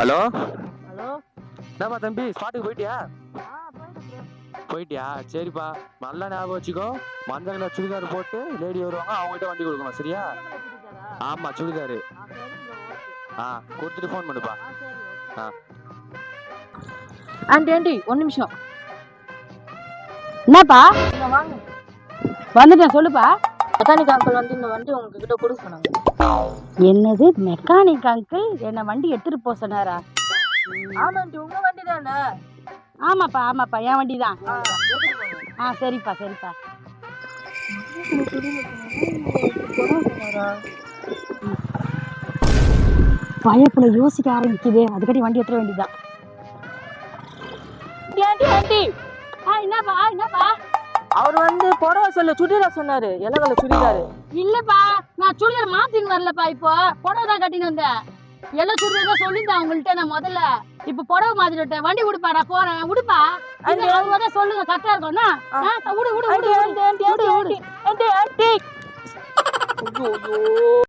Hello hello. என்னப்பா தம்பி ஸ்பாட்டுக்கு போயிட்டியா? போயிட்டியா? சரிப்பா, நல்லா ஞாபகம் வச்சுக்கோ. மஞ்சள் கலர் சுடிதார் போட்டு லேடி வருவாங்க, அவங்ககிட்ட வண்டி கொடுக்கணும், சரியா? ஆமா, சுடிதாரு. கொடுத்துட்டு ஃபோன் பண்ணுப்பா. ஆண்டி ஒரு நிமிஷம். என்னப்பா? வாங்க, வந்துட்டேன், சொல்லுப்பா. மெக்கானிக் அங்கிள் வந்து இந்த வண்டி உங்ககிட்ட கொடுக்க சொன்னாங்க. என்னது, மெக்கானிக் அங்கிள் என்ன வண்டி எடுத்துட்டு போக சொன்னாரா? ஆமாண்டி, உங்க வண்டி தானே? ஆமாப்பா என் வண்டி தான். சரிப்பா. பயப்புல யோசிக்க ஆரம்பிக்குது, அதுக்கடி வண்டி எடுத்துட வேண்டியதான். என்னப்பா? அவர் வந்து புடவை சொல்ல சுடிதார் சொன்னாரு. எல்லகல சுடிதாரு இல்லப்பா, நான் சுடிதார் மாத்தின்னு வரலப்பா. இப்போ புடவை தான் கட்டின்னு வந்தேன். எல்லாம் சுடிதார் தான் சொல்லியிருந்தேன் அவங்கள்ட்ட நான் முதல்ல. இப்ப புடவை மாத்திட்டு விட்டேன். வண்டி விடுப்பா, நான் போறேன். விடுப்பா, சொல்லுங்க, கரெக்டா இருக்கும்னா. விடு.